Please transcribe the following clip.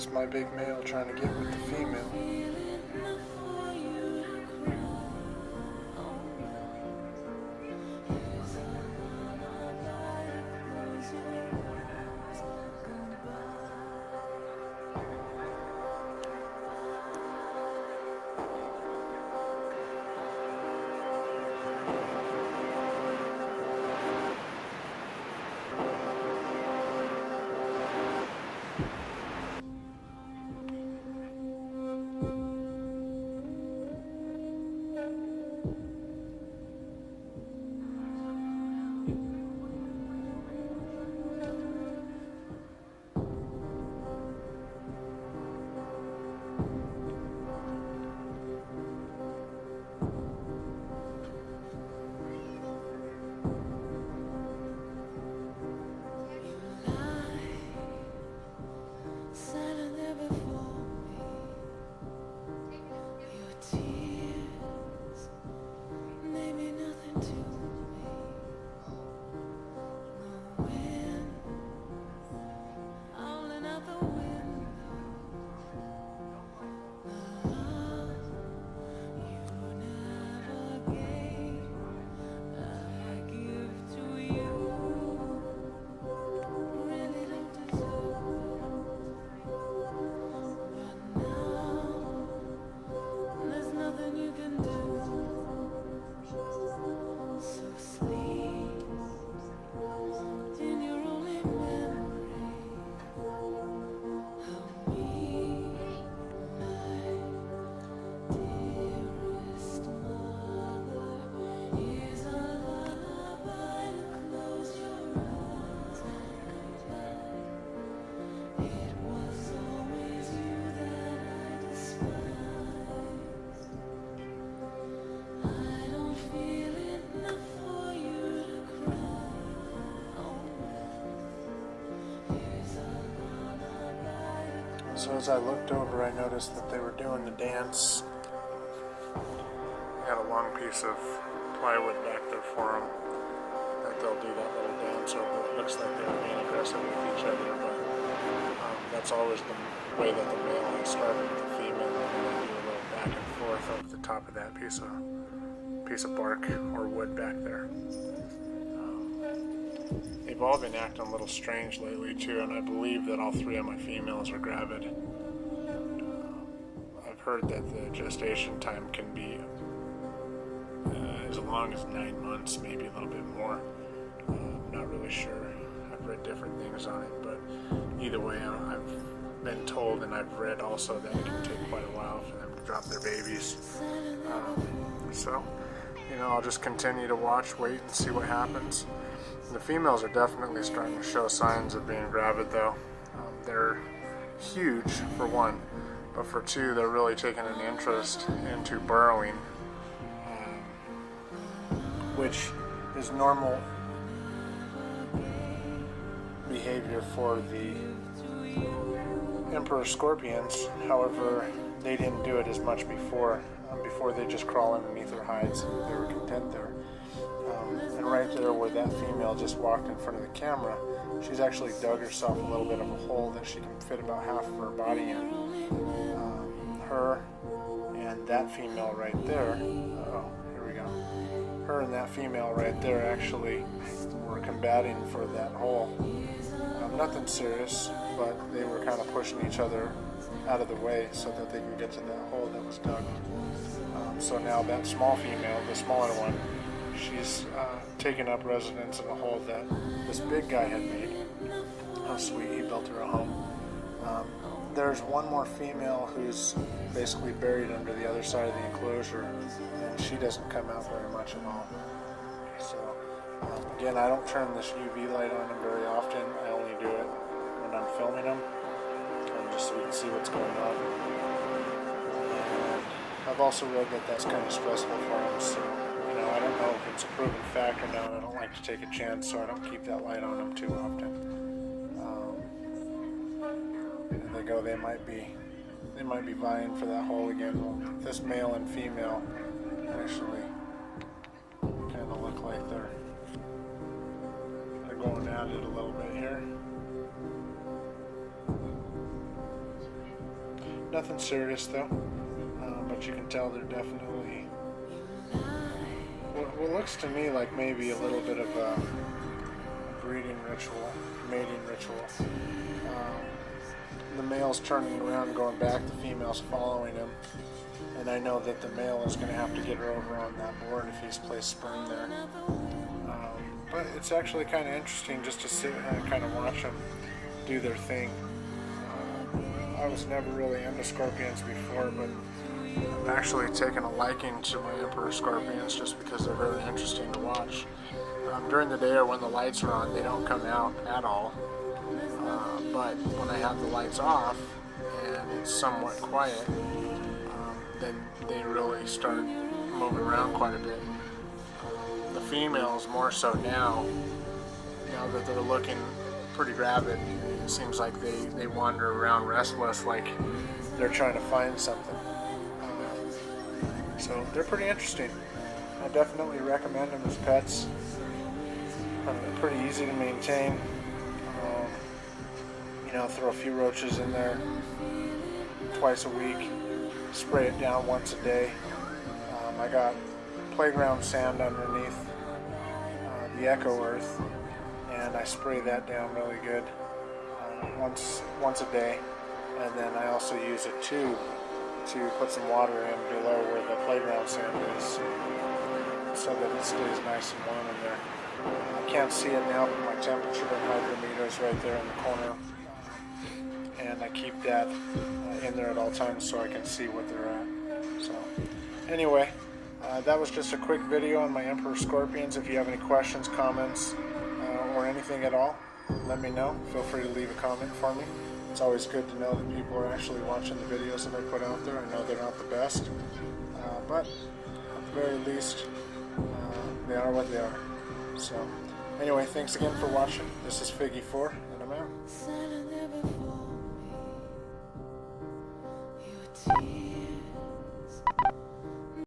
That's my big male trying to get with the female. So as I looked over, I noticed that they were doing the dance. They had a long piece of plywood back there for them that they'll do that little dance over. It looks like they're being aggressive with each other, but that's always the way that the male has started with the female. And they do a little back and forth over the top of that piece of bark or wood back there. They've all been acting a little strange lately too, and I believe that all three of my females are gravid. I've heard that the gestation time can be as long as 9 months, maybe a little bit more. I'm not really sure. I've read different things on it, but either way, I've been told and I've read also that it can take quite a while for them to drop their babies. So, I'll just continue to watch, wait, and see what happens. The females are definitely starting to show signs of being gravid, though. They're huge, for one, but for two, they're really taking an interest into burrowing, which is normal behavior for the emperor scorpions. However, they didn't do it as much before. Before they just crawl underneath their hides, and they were content there. And right there where that female just walked in front of the camera, she's actually dug herself a little bit of a hole that she can fit about half of her body in. Her and that female right there, here we go. Her and that female right there actually were combating for that hole. Nothing serious, but they were kind of pushing each other out of the way so that they can get to that hole that was dug. So now that small female, the smaller one, she's taken up residence in a hole that this big guy had made. How sweet, he built her a home. There's one more female who's basically buried under the other side of the enclosure, and she doesn't come out very much at all. So, again, I don't turn this UV light on them very often. I only do it when I'm filming them, just so we can see what's going on. And I've also read that that's kind of stressful for them, so I don't know if it's a proven fact or not. I don't like to take a chance, so I don't keep that light on them too often. There they go. They might be vying for that hole again. Well, this male and female actually kind of look like they're going at it a little bit here. Nothing serious though, but you can tell they're definitely what looks to me like maybe a little bit of a breeding ritual, mating ritual. The male's turning around, going back, the female's following him, and I know that the male is going to have to get her over on that board if he's placed sperm there. But it's actually kind of interesting just to sit and kind of watch them do their thing. I was never really into scorpions before, but I've actually taken a liking to my emperor scorpions just because they're very interesting to watch. During the day or when the lights are on, they don't come out at all. But when I have the lights off and it's somewhat quiet, then they really start moving around quite a bit. The females more so now that they're looking pretty rabid. It seems like they wander around restless, like they're trying to find something. So they're pretty interesting. I definitely recommend them as pets. They're pretty easy to maintain. Throw a few roaches in there twice a week. Spray it down once a day. I got playground sand underneath the Echo Earth, and I spray that down really good once a day. And then I also use a tube to put some water in below where the playground sand is, so that it stays nice and warm in there. I can't see it now, but my temperature and hydrometer is right there in the corner, and I keep that in there at all times so I can see what they're at. So anyway, that was just a quick video on my emperor scorpions. If you have any questions, comments, or anything at all, let me know. Feel free to leave a comment for me. It's always good to know that people are actually watching the videos that I put out there. I know they're not the best, but at the very least, they are what they are. So anyway, thanks again for watching. This is Figgy4, and I'm out.